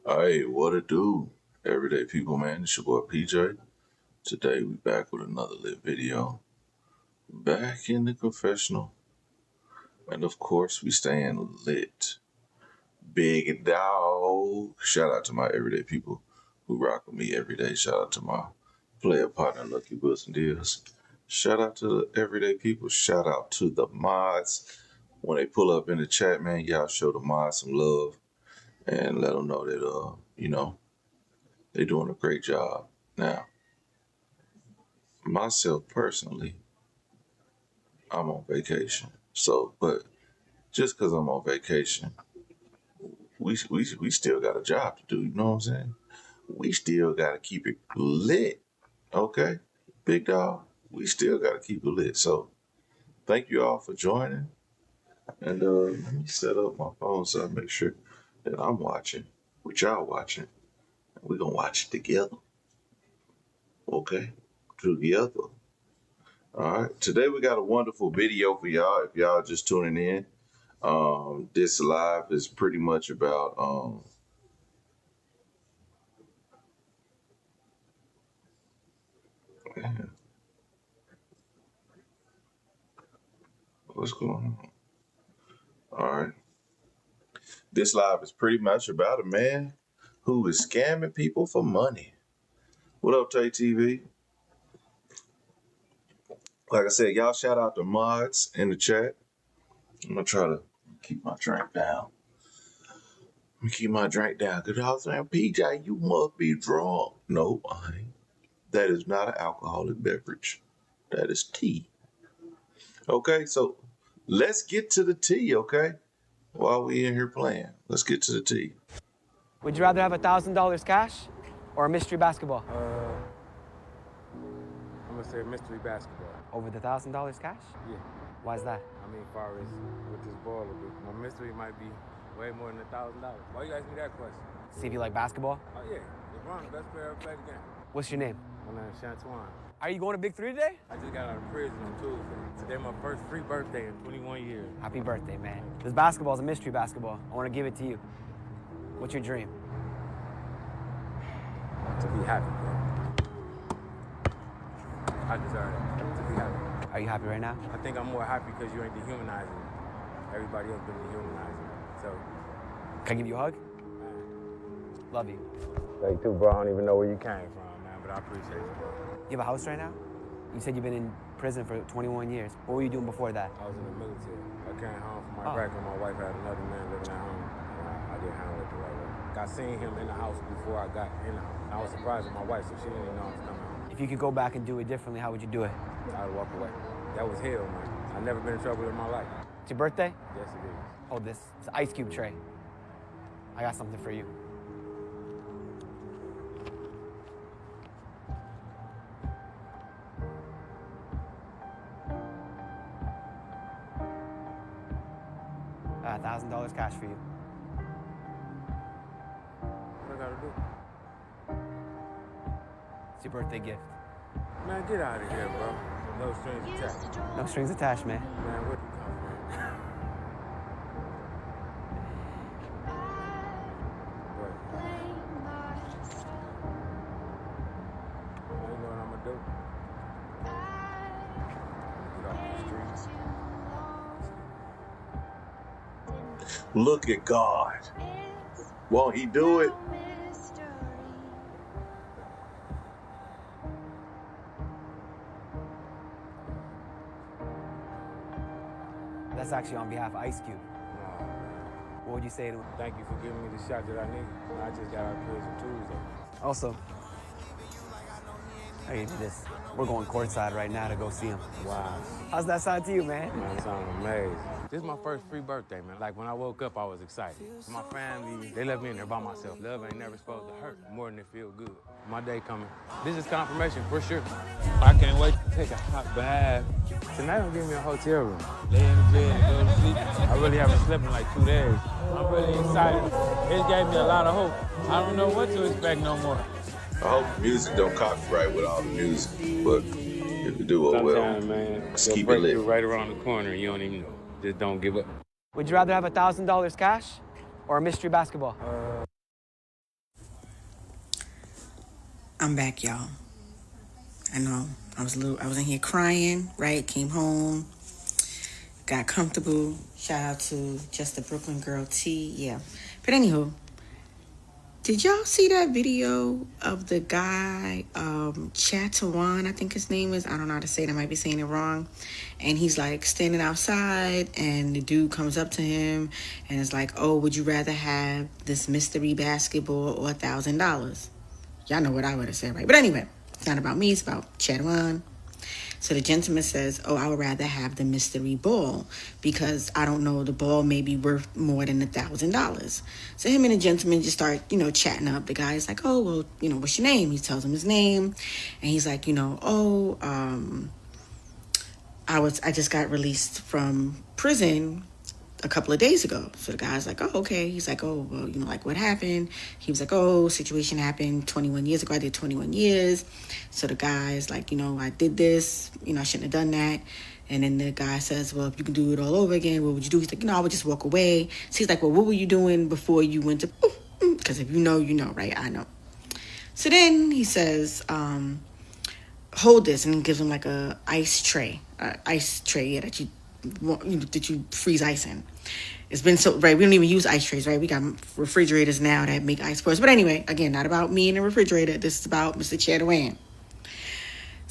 Hey, what it do? Everyday people, man. It's your boy PJ. Today we back with another lit video. Back in the confessional. And of course we staying lit. Big dog. Shout out to my everyday people who rock with me every day. Shout out to my player partner, Lucky Wilson Deals. Shout out to the everyday people. Shout out to the mods. When they pull up in the chat, man, y'all show the mods some love and let them know that, they're doing a great job. Now, myself personally, I'm on vacation. So, but just because I'm on vacation, we still got a job to do. You know what I'm saying? We still got to keep it lit. Okay, big dog. We still got to keep it lit. So, thank you all for joining. And let me set up my phone so I make sure that I'm watching, what y'all watching. We're gonna watch it together. Okay, together. All right. Today we got a wonderful video for y'all. If y'all just tuning in, this live is pretty much about man, what's going on? All right. This live is pretty much about a man who is scamming people for money. What up, Tay TV? Like I said, y'all shout out the mods in the chat. I'm gonna try to keep my drink down. Let me keep my drink down. Cause I was saying, PJ, you must be drunk. No, I ain't. That is not an alcoholic beverage. That is tea. Okay, so let's get to the tea, okay? While we in here playing, let's get to the tea. Would you rather have $1,000 cash or a mystery basketball? I'm gonna say mystery basketball. Over the $1,000 cash? Yeah. Why is that? I mean, far as with this ball, my mystery might be way more than $1,000. Why you ask me that question? See if you like basketball? Oh yeah, LeBron, the best player ever played the game. What's your name? My name's Shantuan. Are you going to Big 3 today? I just got out of prison on Tuesday. Today my first free birthday in 21 years. Happy birthday, man. This basketball is a mystery basketball. I want to give it to you. What's your dream? To be happy, bro. I deserve it. To be happy. Are you happy right now? I think I'm more happy because you ain't dehumanizing me. Everybody else been dehumanizing me. So. Can I give you a hug? Man. Love you. Like too, bro. I don't even know where you came from, man, but I appreciate you, bro. You have a house right now? You said you've been in prison for 21 years. What were you doing before that? I was in the military. I came home from Iraq and my wife had another man living at home. And I didn't handle it the right way. I seen him in the house before I got in the house. I was surprised with my wife, so she didn't even know I was coming home. If you could go back and do it differently, how would you do it? I'd walk away. That was hell, man. I've never been in trouble in my life. It's your birthday? Yes, it is. Hold this. It's an ice cube tray. I got something for you. $1,000 cash for you. What I gotta do? It's your birthday gift. Man, get out of here, bro. No strings attached. No strings attached, man. Man, where'd you come from? What? You know what I'm gonna do? Get off the streets. Look at God. Won't he do it? That's actually on behalf of Ice Cube. No. What would you say to him? Thank you for giving me the shot that I needed. I just got out of prison Tuesday. Also, I gave you this. We're going courtside right now to go see him. Wow. How's that sound to you, man? Man, it sounds amazing. This is my first free birthday, man. Like, when I woke up, I was excited. My family, they left me in there by myself. Love ain't never supposed to hurt more than it feel good. My day coming. This is confirmation, for sure. I can't wait to take a hot bath. Tonight, I'm giving me a hotel room. Lay in the bed and go to sleep. I really haven't slept in like 2 days. I'm really excited. It gave me a lot of hope. I don't know what to expect no more. I hope the music don't copyright with all the music, but if you do it well, Sometimes, man, let's your keep it lit. breakthrough right around the corner and you don't even know. Just don't give up. Would you rather have $1,000 cash or a mystery basketball? I'm back, y'all. I know I was in here crying, right? Came home, got comfortable. Shout out to just the Brooklyn girl T. Yeah. But anywho, did y'all see that video of the guy, Chatawan, I think his name is? I don't know how to say it. I might be saying it wrong. And he's like standing outside, and the dude comes up to him and is like, "Oh, would you rather have this mystery basketball or $1,000?" Y'all know what I would have said, right? But anyway, it's not about me. It's about Chatawan. So the gentleman says, "Oh, I would rather have the mystery ball because I don't know, the ball may be worth more than $1,000." So him and the gentleman just start, chatting up. The guy's like, "Oh, well, what's your name?" He tells him his name, and he's like, "Oh, I just got released from prison a couple of days ago." So the guy's like, "Oh, okay." He's like, "Oh, well, like what happened?" He was like, "Oh, situation happened 21 years ago. I did 21 years. So the guy's like, I did this, I shouldn't have done that." And then the guy says, "Well, if you can do it all over again, what would you do?" He's like, "I would just walk away." So he's like, "Well, what were you doing before you went to," because if you know, right? I know. So then he says, "Hold this," and he gives him like a ice tray, yeah, that you freeze ice in. It's been so, right, we don't even use ice trays, right? We got refrigerators now that make ice for us. But anyway, again, not about me and the refrigerator. This is about Mr. Chataway.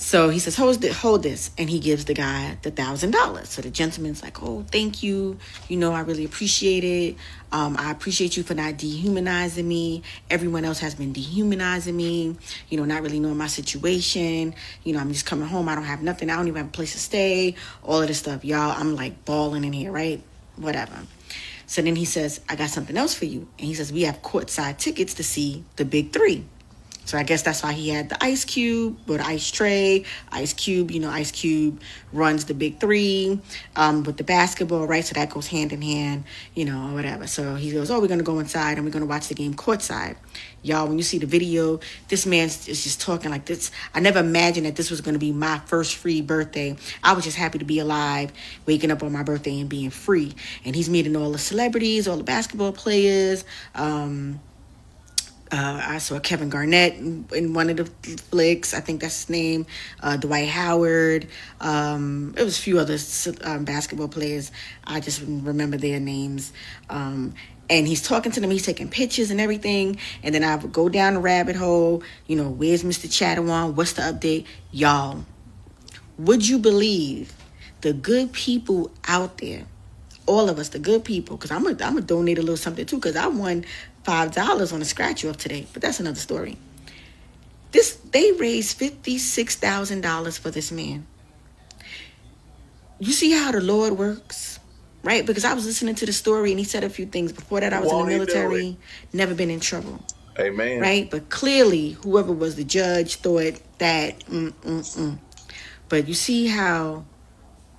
So he says, hold this. And he gives the guy the $1,000. So the gentleman's like, "Oh, thank you. I really appreciate it. I appreciate you for not dehumanizing me. Everyone else has been dehumanizing me, not really knowing my situation. I'm just coming home. I don't have nothing. I don't even have a place to stay. All of this stuff. Y'all, I'm like balling in here, right? Whatever." So then he says, "I got something else for you." And he says, "We have courtside tickets to see the big three." So I guess that's why he had the ice cube or the ice tray. Ice cube, Ice Cube runs the big three with the basketball, right? So that goes hand in hand, or whatever. So he goes, "Oh, we're going to go inside and we're going to watch the game courtside." Y'all, when you see the video, this man is just talking like this. I never imagined that this was going to be my first free birthday. I was just happy to be alive, waking up on my birthday and being free. And he's meeting all the celebrities, all the basketball players, I saw Kevin Garnett in one of the flicks. I think that's his name. Dwight Howard. It was a few other basketball players. I just remember their names. And he's talking to them. He's taking pictures and everything. And then I would go down the rabbit hole. Where's Mr. Chattawan? What's the update? Y'all, would you believe the good people out there, all of us, the good people, because I'm gonna donate a little something too, because I won $5 on a scratch off today, but that's another story. They raised $56,000 for this man. You see how the Lord works, right? Because I was listening to the story and he said a few things. Before that, I was in the military, never been in trouble. Amen. Right? But clearly, whoever was the judge thought that. But you see how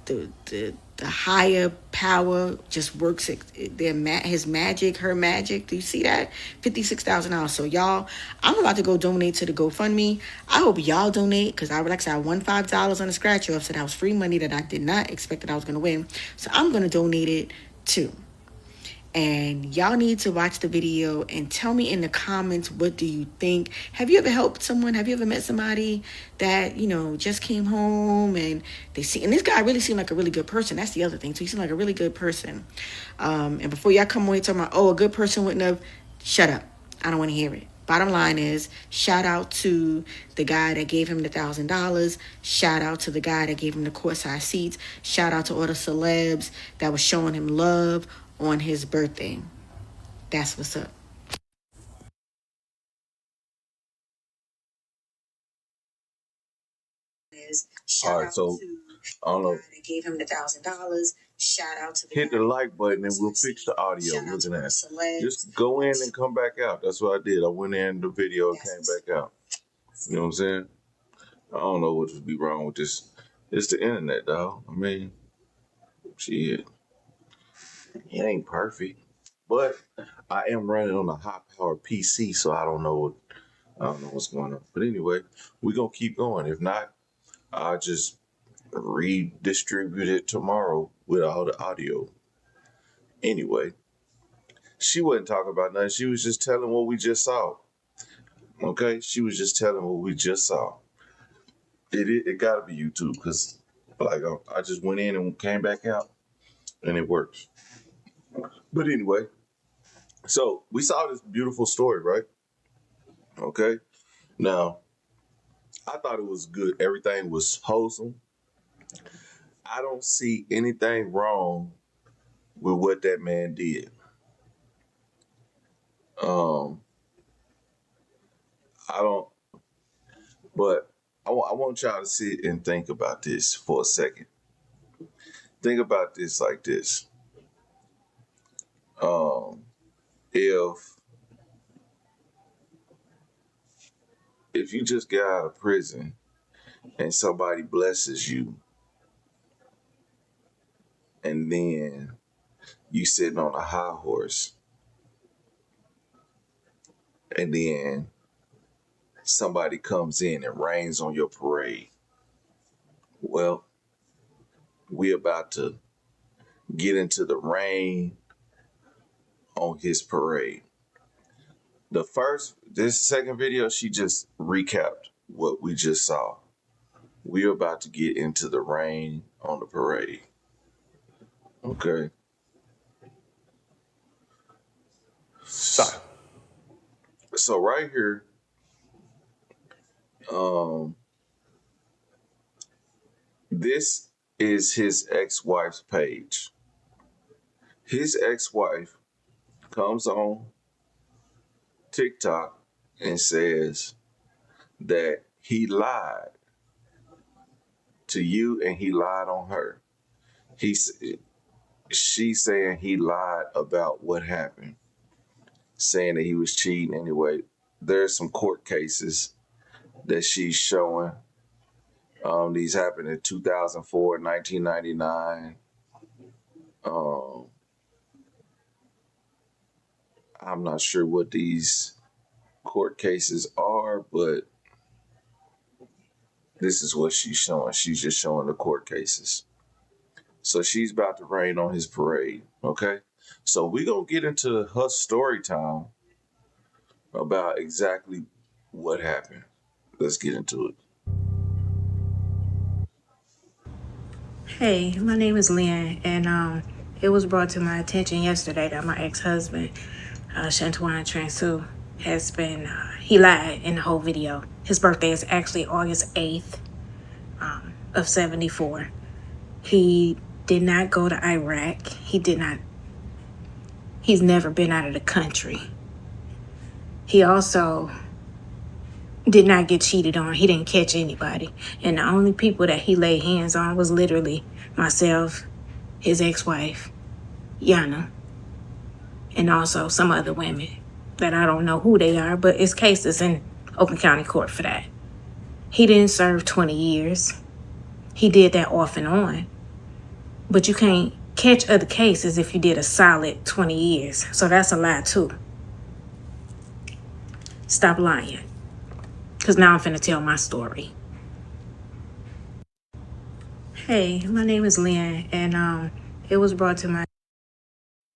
the higher power just works his magic, her magic. Do you see that? $56,000. So y'all, I'm about to go donate to the GoFundMe. I hope y'all donate, because I won $5 on the scratch off, so that was free money that I did not expect that I was going to win. So I'm going to donate it too. And y'all need to watch the video and tell me in the comments, what do you think? Have you ever helped someone? Have you ever met somebody that, just came home and and this guy really seemed like a really good person. That's the other thing. So he seemed like a really good person. And before y'all come away talking about, "Oh, a good person wouldn't have," shut up. I don't want to hear it. Bottom line is, shout out to the guy that gave him the $1,000. Shout out to the guy that gave him the courtside seats. Shout out to all the celebs that was showing him love on his birthday. That's what's up. All right, so I don't know. They gave him the $1,000. Shout out to hit the like button and we'll fix the audio. Looking at just go in and come back out. That's what I did. I went in the video and came back out. You know what I'm saying? I don't know what would be wrong with this. It's the internet, dog. I mean, shit, it ain't perfect, but I am running on a high-powered PC, so I don't know what's going on. But anyway, we're gonna keep going. If not, I'll just redistribute it tomorrow with all the audio. Anyway, she wasn't talking about nothing. She was just telling what we just saw. Okay, she was just telling what we just saw. It got to be YouTube because, like, I just went in and came back out, and it works. But anyway, so we saw this beautiful story, right? Okay, now I thought it was good. Everything was wholesome. I don't see anything wrong with what that man did. Um, I don't, but I want y'all to sit and think about this for a second. Think about this like this. Um, if if you just get out of prison and somebody blesses you, and then you sitting on a high horse, and then somebody comes in and rains on your parade. Well, we about to get into the rain on his parade. This second video, she just recapped what we just saw. We're about to get into the rain on the parade. Okay. So right here, this is his ex-wife's page. His ex-wife comes on TikTok and says that he lied to you and he lied on her. She's saying he lied about what happened, saying that he was cheating anyway. There's some court cases that she's showing. These happened in 2004, 1999. I'm not sure what these court cases are, but this is what she's showing. She's just showing the court cases. So she's about to rain on his parade, okay? So we're going to get into her story time about exactly what happened. Let's get into it. Hey, my name is Lynn, and it was brought to my attention yesterday that my ex-husband, Shantuan Transu, has been, he lied in the whole video. His birthday is actually August 8th of 74. He did not go to Iraq. He's never been out of the country. He also did not get cheated on. He didn't catch anybody. And the only people that he laid hands on was literally myself, his ex-wife, Yana, and also some other women that I don't know who they are, but it's cases in Oakland County Court for that. He didn't serve 20 years. He did that off and on. But you can't catch other cases if you did a solid 20 years. So that's a lie too. Stop lying. Because now I'm finna tell my story. Hey, my name is Lynn, and it was brought to my...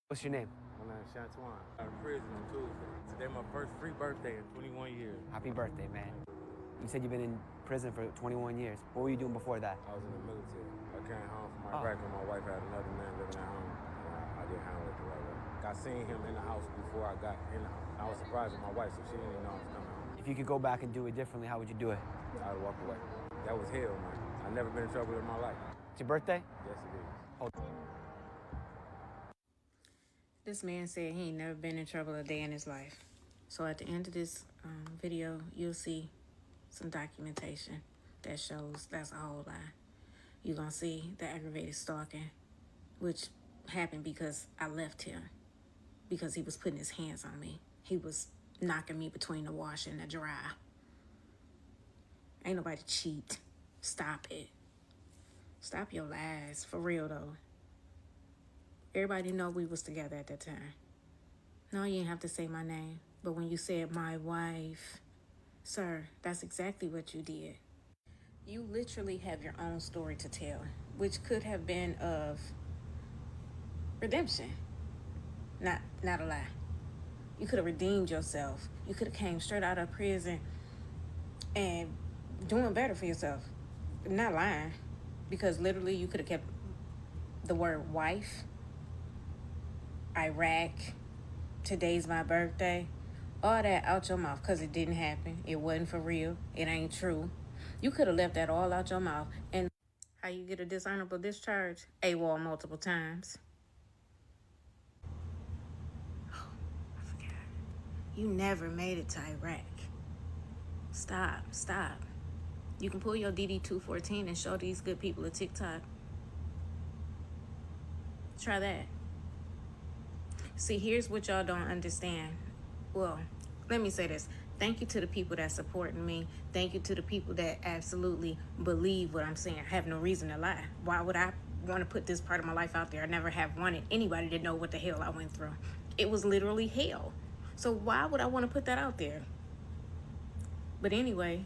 What's your name? My name's Shantuan. Out of prison on Tuesday. Today my first free birthday in 21 years. Happy birthday, man. You said you've been in prison for 21 years. What were you doing before that? I was in the military. I came home from Iraq when my wife had another man living at home. I didn't handle it the right way. I seen him in the house before I got in the house. I was surprised with my wife, so she didn't even know I was coming home. If you could go back and do it differently, how would you do it? I'd walk away. That was hell, man. I've never been in trouble in my life. It's your birthday? Yes, it is. This man said he ain't never been in trouble a day in his life. So at the end of this video, you'll see some documentation that shows that's a whole lie. You're going to see the aggravated stalking, which happened because I left him, because he was putting his hands on me. He was knocking me between the wash and the dry. Ain't nobody cheat. Stop it. Stop your lies, for real though. Everybody know we was together at that time. No, you didn't have to say my name. But when you said my wife, sir, that's exactly what you did. You literally have your own story to tell, which could have been of redemption, not a lie. You could have redeemed yourself. You could have came straight out of prison and doing better for yourself. Not lying. Because literally you could have kept the word wife, Iraq, today's my birthday, all that out your mouth, because it didn't happen. It wasn't for real. It ain't true. You could have left that all out your mouth. And how you get a dishonorable discharge? AWOL multiple times. Oh, I forgot. You never made it to Iraq. Stop. You can pull your DD-214 and show these good people a TikTok. Try that. See, here's what y'all don't understand. Well, let me say this. Thank you to the people that supporting me. Thank you to the people that absolutely believe what I'm saying. I have no reason to lie. Why would I want to put this part of my life out there? I never have wanted anybody to know what the hell I went through. It was literally hell. So why would I want to put that out there? But anyway,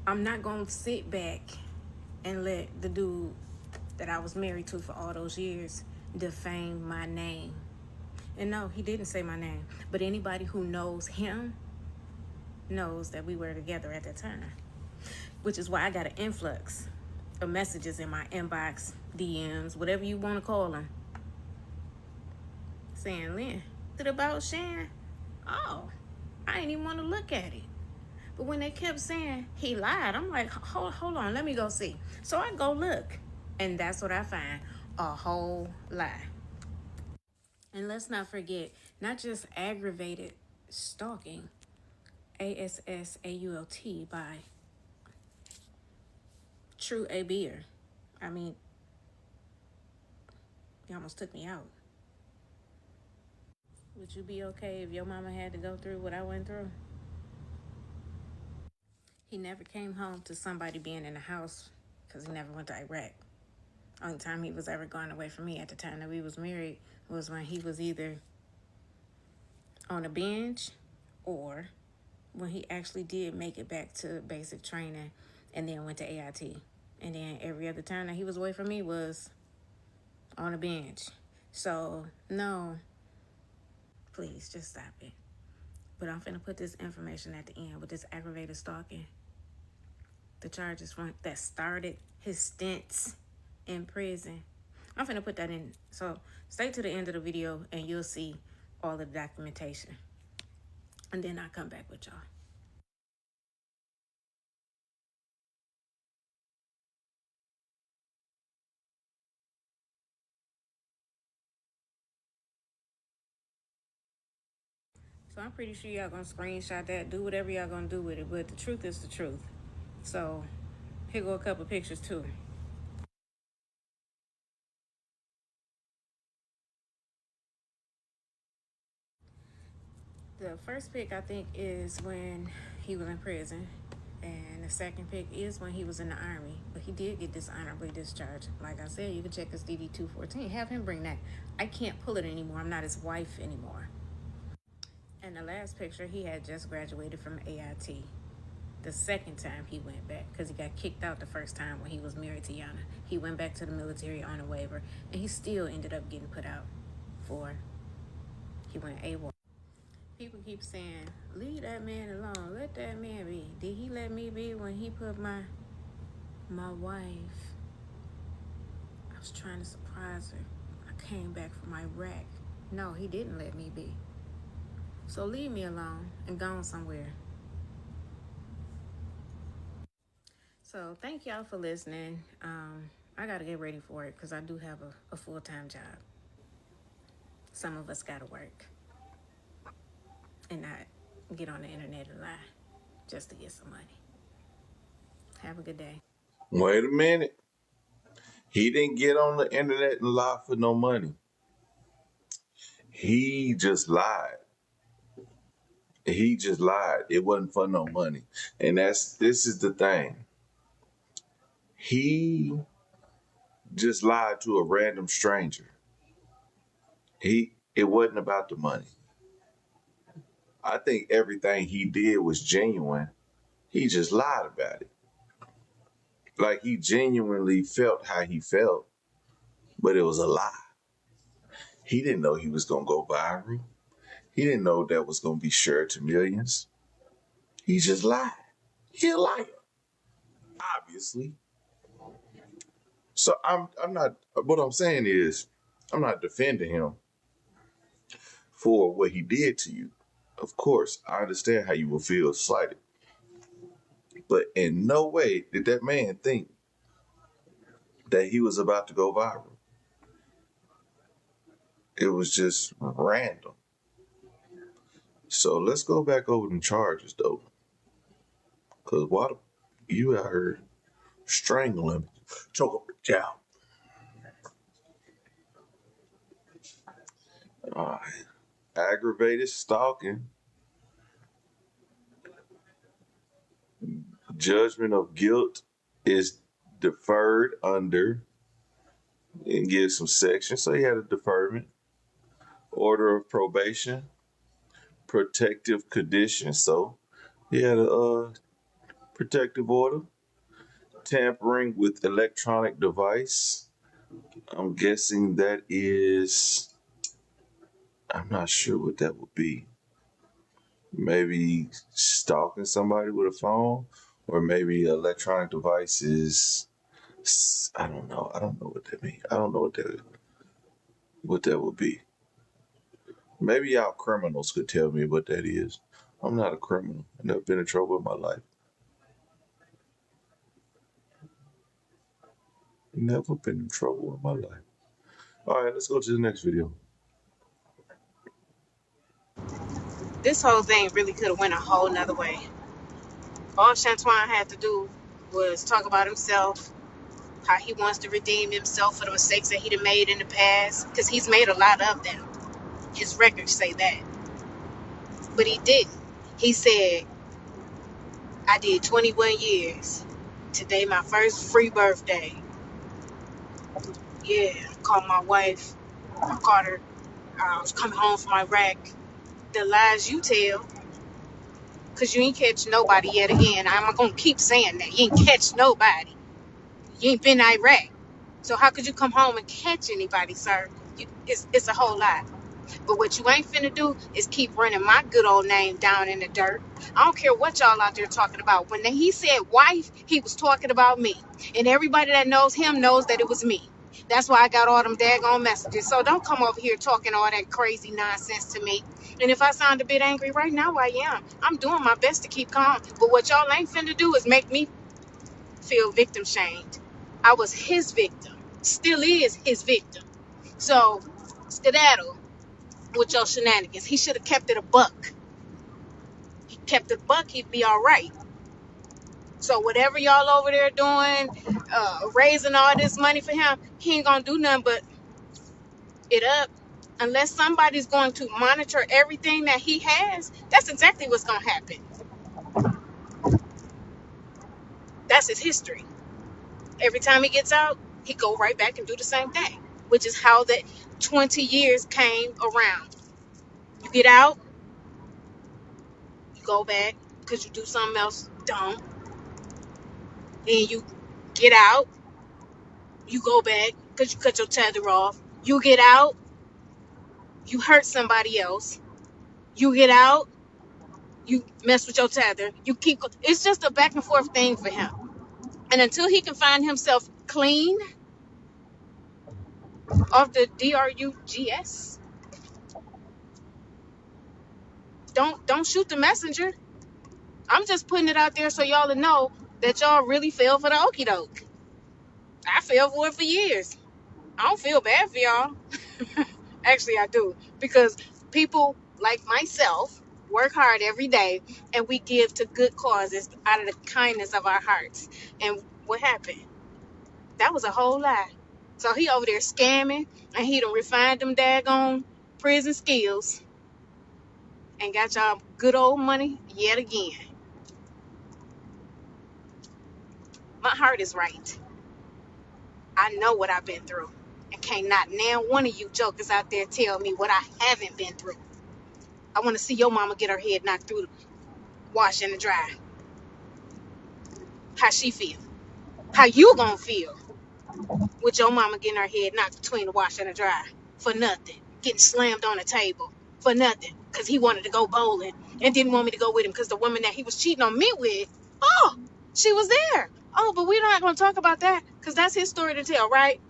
I'm not going to sit back and let the dude that I was married to for all those years defame my name. And no, he didn't say my name. But anybody who knows him knows that we were together at that time. Which is why I got an influx of messages in my inbox, DMs, whatever you want to call them, saying, Lynn, is it about Shan? Oh, I didn't even want to look at it. But when they kept saying he lied, I'm like, hold on, let me go see. So I go look, and that's what I find, a whole lie. And let's not forget, not just aggravated stalking, ASSAULT, by True A Beer. I mean, he almost took me out. Would you be okay if your mama had to go through what I went through? He never came home to somebody being in the house because he never went to Iraq. Only time he was ever gone away from me at the time that we was married was when he was either on a binge or when he actually did make it back to basic training and then went to AIT. And then every other time that he was away from me was on a bench. So, no, please just stop it. But I'm finna put this information at the end with this aggravated stalking. The charges from that started his stints in prison. I'm finna put that in. So stay to the end of the video and you'll see all the documentation. And then I'll come back with y'all. So I'm pretty sure y'all gonna screenshot that, do whatever y'all gonna do with it, but the truth is the truth. So here go a couple pictures too. The first pic I think is when he was in prison, and the second pic is when he was in the Army. But he did get dishonorably discharged. Like I said, you can check his DD-214. Have him bring that. I can't pull it anymore. I'm not his wife anymore. And the last picture, he had just graduated from AIT. The second time he went back, because he got kicked out the first time when he was married to Yana. He went back to the military on a waiver, and he still ended up getting put out for, he went AWOL. People keep saying, leave that man alone, let that man be. Did he let me be when he put my wife? I was trying to surprise her. I came back from Iraq. No, he didn't let me be. So leave me alone and go on somewhere. So thank y'all for listening. I gotta get ready for it because I do have a full-time job. Some of us gotta work and not get on the internet and lie just to get some money. Have a good day. Wait a minute. He didn't get on the internet and lie for no money. He just lied. He just lied. It wasn't for no money. And this is the thing. He just lied to a random stranger. It wasn't about the money. I think everything he did was genuine. He just lied about it. Like he genuinely felt how he felt, but it was a lie. He didn't know he was going to go viral. He didn't know that was going to be shared to millions. He just lied. He a liar, obviously. So I'm not. What I'm saying is, I'm not defending him for what he did to you. Of course, I understand how you will feel slighted, but in no way did that man think that he was about to go viral. It was just random. So let's go back over them charges though, because why you out here strangling him, choke up the child. All right. Aggravated stalking, judgment of guilt is deferred under, and gives some sections. So he had a deferment, order of probation, protective condition. So he had a protective order, tampering with electronic device. I'm guessing that is, I'm not sure what that would be. Maybe stalking somebody with a phone, or maybe electronic devices. I don't know. I don't know what that means. I don't know what that would be. Maybe y'all criminals could tell me what that is. I'm not a criminal. I've never been in trouble in my life. Never been in trouble in my life. All right, let's go to the next video. This whole thing really could have went a whole nother way. All Shantuan had to do was talk about himself, how he wants to redeem himself for the mistakes that he done made in the past, because he's made a lot of them. His records say that. But he didn't. He said, I did 21 years. Today my first free birthday. Yeah, I called my wife. I called her. I was coming home from Iraq. The lies you tell, because you ain't catch nobody yet again. I'm going to keep saying that. You ain't catch nobody. You ain't been to Iraq. So how could you come home and catch anybody, sir? It's a whole lot. But what you ain't finna do is keep running my good old name down in the dirt. I don't care what y'all out there talking about. When he said wife, he was talking about me. And everybody that knows him knows that it was me. That's why I got all them daggone messages. So don't come over here talking all that crazy nonsense to me. And if I sound a bit angry right now, I am. I'm doing my best to keep calm. But what y'all ain't finna do is make me feel victim shamed. I was his victim. Still is his victim. So, skedaddle with your shenanigans. He should have kept it a buck. He kept it a buck, he'd be all right. So whatever y'all over there doing, raising all this money for him, he ain't gonna do nothing but it up. Unless somebody's going to monitor everything that he has, that's exactly what's gonna happen. That's his history. Every time he gets out, he go right back and do the same thing, which is how that 20 years came around. You get out, you go back because you do something else dumb. Then you get out, you go back because you cut your tether off. You get out, you hurt somebody else. You get out, you mess with your tether. You keep. It's just a back and forth thing for him. And until he can find himself clean off the drugs, don't shoot the messenger. I'm just putting it out there so y'all to know that y'all really fell for the okie doke. I fell for it for years. I don't feel bad for y'all. Actually, I do, because people like myself work hard every day and we give to good causes out of the kindness of our hearts. And what happened? That was a whole lie. So he over there scamming and he done refined them daggone prison skills and got y'all good old money yet again. My heart is right. I know what I've been through. And can't not now one of you jokers out there tell me what I haven't been through. I want to see your mama get her head knocked through the wash and the dry. How she feel? How you gonna feel with your mama getting her head knocked between the wash and the dry for nothing? getting slammed on a table for nothing because he wanted to go bowling and didn't want me to go with him because the woman that he was cheating on me with, oh, she was there. Oh, but we're not going to talk about that because that's his story to tell, right?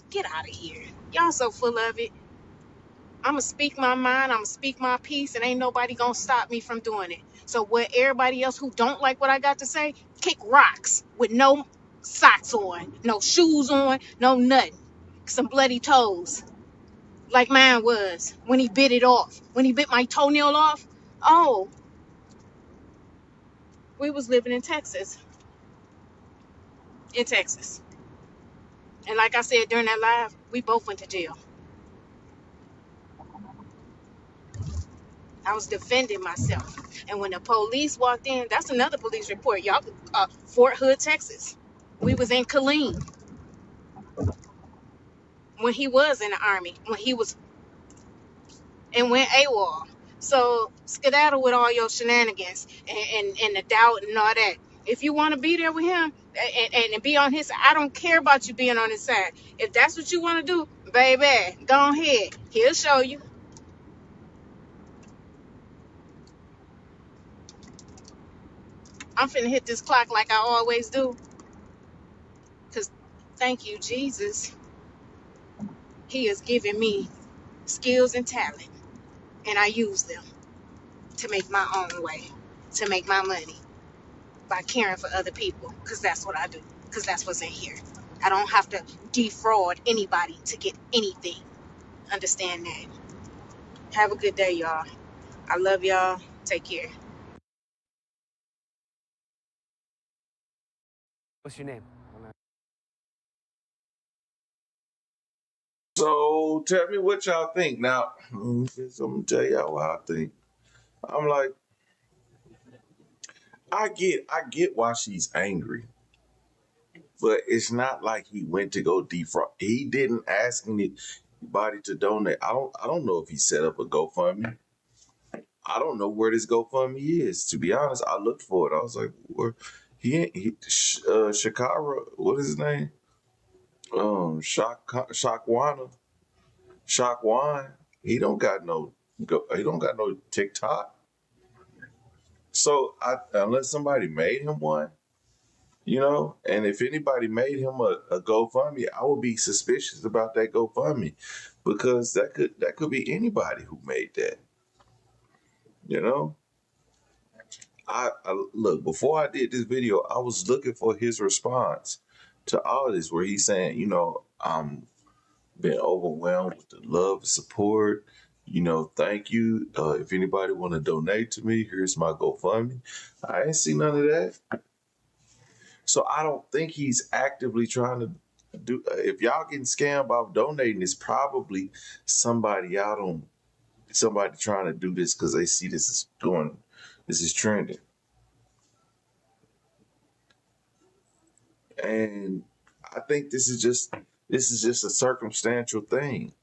Get out of here. Y'all so full of it. I'm going to speak my mind. I'm going to speak my piece, and ain't nobody going to stop me from doing it. So what everybody else who don't like what I got to say, kick rocks with no socks on, no shoes on, no nothing. Some bloody toes, like mine was when he bit it off. When he bit my toenail off, oh, we was living in Texas. In Texas. And like I said during that live, we both went to jail. I was defending myself. And when the police walked in, that's another police report, y'all. Fort Hood, Texas. We was in Killeen when he was in the army, when he was and went AWOL. So skedaddle with all your shenanigans and the doubt and all that. If you want to be there with him and be on his side, I don't care about you being on his side. If that's what you want to do, baby, go ahead. He'll show you. I'm finna hit this clock like I always do. Because thank you, Jesus. He has given me skills and talent. And I use them to make my own way, to make my money by caring for other people. Because that's what I do. Because that's what's in here. I don't have to defraud anybody to get anything. Understand that. Have a good day, y'all. I love y'all. Take care. What's your name? So tell me what y'all think. Now, I'm gonna tell y'all what I think. I'm like, I get why she's angry, but it's not like he went to go defraud. He didn't ask anybody to donate. I don't know if he set up a GoFundMe. I don't know where this GoFundMe is. To be honest, I looked for it. I was like, where? Shakara, what is his name? Shakwana, Shakwan. He don't got no He don't got no TikTok. So unless somebody made him one, and if anybody made him a GoFundMe, I would be suspicious about that GoFundMe because that could be anybody who made that. You know, I look, before I did this video, I was looking for his response to all this, where he's saying, I'm been overwhelmed with the love and support. Thank you. If anybody want to donate to me, here's my GoFundMe. I ain't see none of that. So I don't think he's actively trying to do. If y'all getting scammed off donating, it's probably somebody somebody trying to do this because they see this is trending. And I think this is just a circumstantial thing.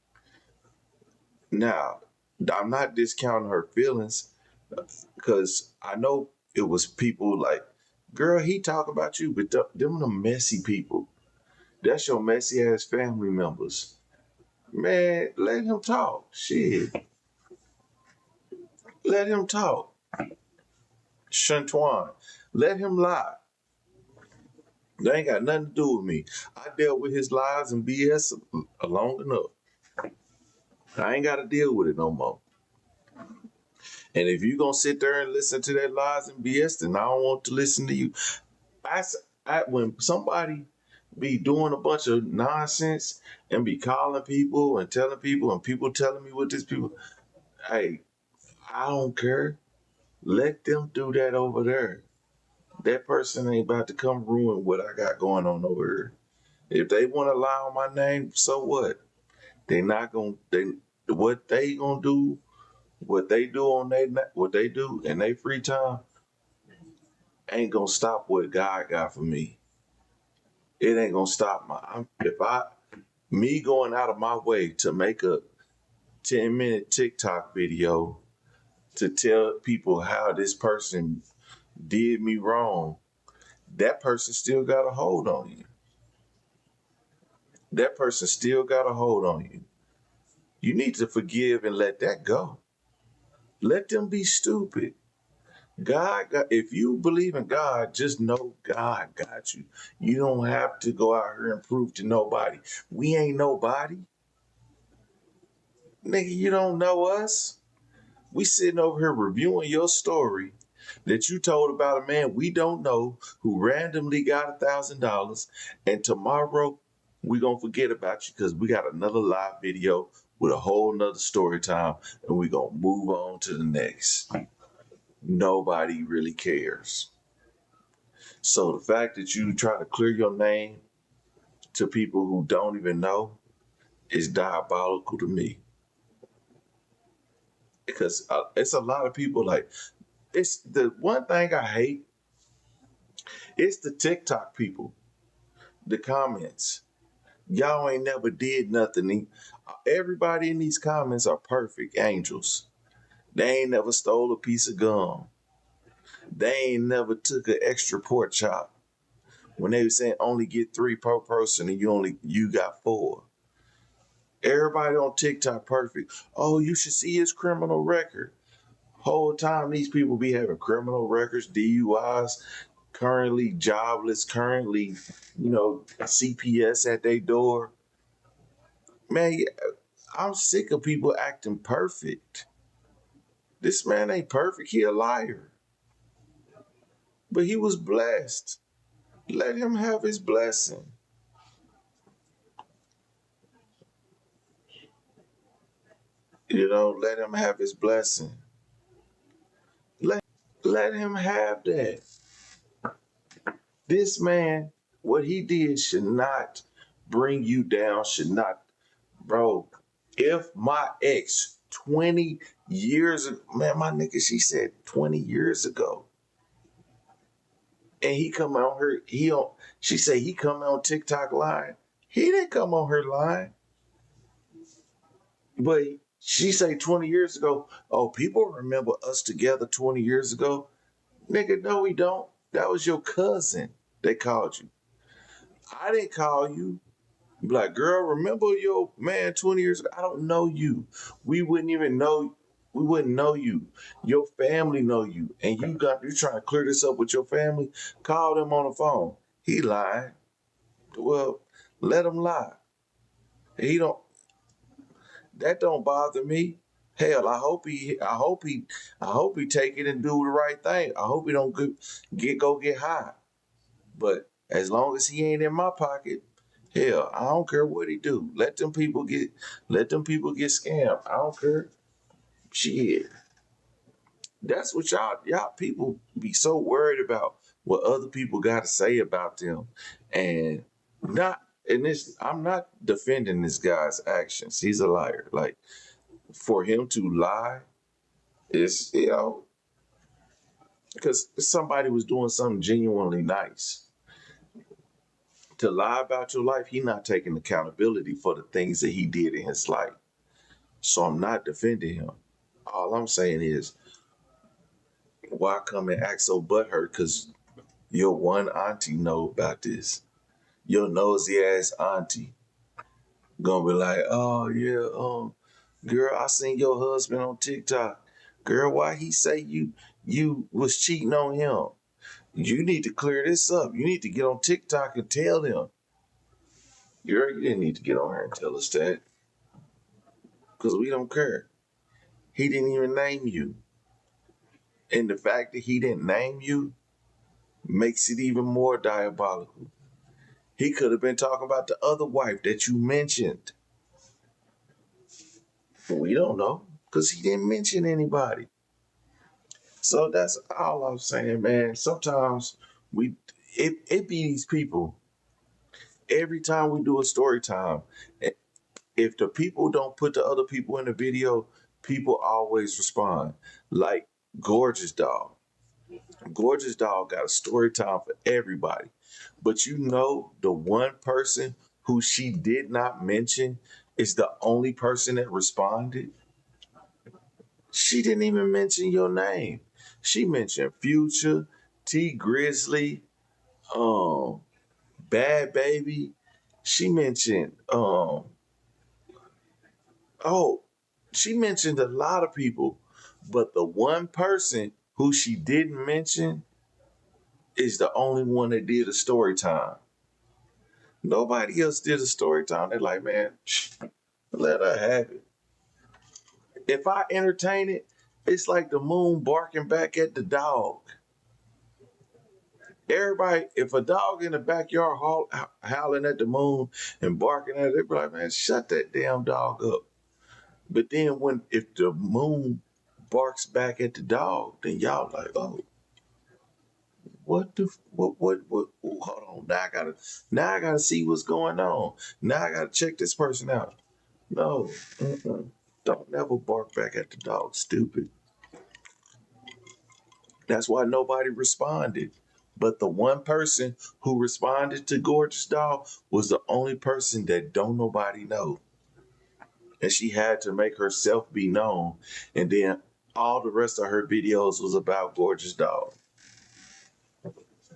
Now, I'm not discounting her feelings because I know it was people like, girl, he talk about you, but them the messy people. That's your messy ass family members. Man, let him talk. Shit. Let him talk. Shantuan. Let him lie. They ain't got nothing to do with me. I dealt with his lies and BS long enough. I ain't got to deal with it no more. And if you gonna sit there and listen to that lies and BS, then I don't want to listen to you. When somebody be doing a bunch of nonsense and be calling people and telling people and people telling me what this people, hey, I don't care. Let them do that over there. That person ain't about to come ruin what I got going on over here. If they want to lie on my name, so what? They not gonna. What they gonna do? What they do what they do in their free time ain't gonna stop what God got for me. It ain't gonna stop me going out of my way to make a 10-minute TikTok video to tell people how this person did me wrong. That person still got a hold on you. That person still got a hold on you. You need to forgive and let that go. Let them be stupid. If you believe in God, just know God got you. You don't have to go out here and prove to nobody. We ain't nobody. Nigga, you don't know us. We sitting over here reviewing your story that you told about a man we don't know who randomly got $1,000, and tomorrow we gonna forget about you because we got another live video with a whole nother story time, and we gonna move on to the next. Nobody really cares. So the fact that you try to clear your name to people who don't even know is diabolical to me. Because it's a lot of people like, it's the one thing I hate, it's the TikTok people, the comments. Y'all ain't never did nothing. Everybody in these comments are perfect angels. They ain't never stole a piece of gum. They ain't never took an extra pork chop. When they were saying only get 3 per person and you got 4. Everybody on TikTok perfect. Oh, you should see his criminal record. Whole time these people be having criminal records, DUIs, currently jobless, currently, CPS at their door. Man, I'm sick of people acting perfect. This man ain't perfect. He a liar. But he was blessed. Let him have his blessing. Let him have his blessing. Let him have that. This man, what he did should not bring you down, should not, bro. If my ex 20 years ago, man, my nigga, she said 20 years ago. And he come on her, she say he come on TikTok line. He didn't come on her line. But she say 20 years ago, oh, people remember us together 20 years ago. Nigga, no, we don't. That was your cousin that called you. I didn't call you. Be like, girl, remember your man 20 years ago? I don't know you. We wouldn't know you. Your family know you. And you trying to clear this up with your family. Call them on the phone. He lied. Well, let him lie. That don't bother me. Hell, I hope he take it and do the right thing. I hope he don't go get high. But as long as he ain't in my pocket, hell, I don't care what he do. Let them people get scammed. I don't care. Shit. That's what y'all people be so worried about what other people got to say about them, and I'm not defending this guy's actions. He's a liar. Like, for him to lie is, because somebody was doing something genuinely nice. To lie about your life, he's not taking accountability for the things that he did in his life. So I'm not defending him. All I'm saying is, why come and act so butthurt because your one auntie know about this? Your nosy ass auntie gonna be like, oh yeah, girl, I seen your husband on TikTok. Girl, why he say you was cheating on him? You need to clear this up. You need to get on TikTok and tell them. Girl, you didn't need to get on here and tell us that. Because we don't care. He didn't even name you. And the fact that he didn't name you makes it even more diabolical. He could have been talking about the other wife that you mentioned. We don't know, because he didn't mention anybody. So that's all I'm saying, man. Sometimes it be these people. Every time we do a story time, if the people don't put the other people in the video, people always respond. Like Gorgeous Dog. Gorgeous Dog got a story time for everybody. But the one person who she did not mention is the only person that responded. She didn't even mention your name. She mentioned Future, T Grizzly, Bad Baby. She mentioned Oh, she mentioned a lot of people, but the one person who she didn't mention is the only one that did a story time. Nobody else did a story time. They're like, man, let her have it. If I entertain it, it's like the moon barking back at the dog. Everybody, if a dog in the backyard howling at the moon and barking at it, they be like, man, shut that damn dog up. But then if the moon barks back at the dog, then y'all like, oh, what, hold on, now I gotta see what's going on. Now I gotta check this person out. No, don't never bark back at the dog, stupid. That's why nobody responded. But the one person who responded to Gorgeous Doll was the only person that don't nobody know. And she had to make herself be known. And then all the rest of her videos was about Gorgeous Doll.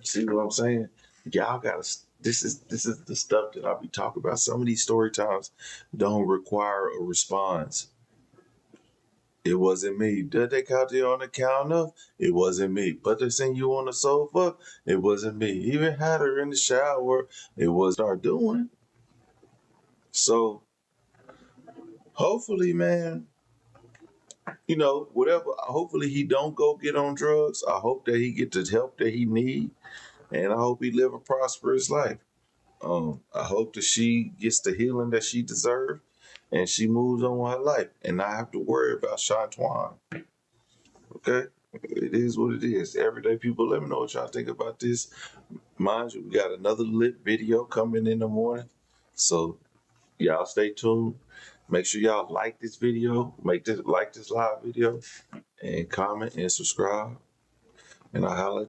See what I'm saying? Y'all gotta. This is the stuff that I'll be talking about. Some of these story times don't require a response. It wasn't me. Did they count you on the counter? It wasn't me. But they seen you on the sofa? It wasn't me. Even had her in the shower. It was start doing. So hopefully, man, whatever. Hopefully he don't go get on drugs. I hope that he get the help that he need, and I hope he live a prosperous life. I hope that she gets the healing that she deserves, and she moves on with her life, and not have to worry about Shantuan. Okay? It is what it is. Everyday people, let me know what y'all think about this. Mind you, we got another lit video coming in the morning. So y'all stay tuned. Make sure y'all like this video. Like this live video. And comment and subscribe. And I'll holler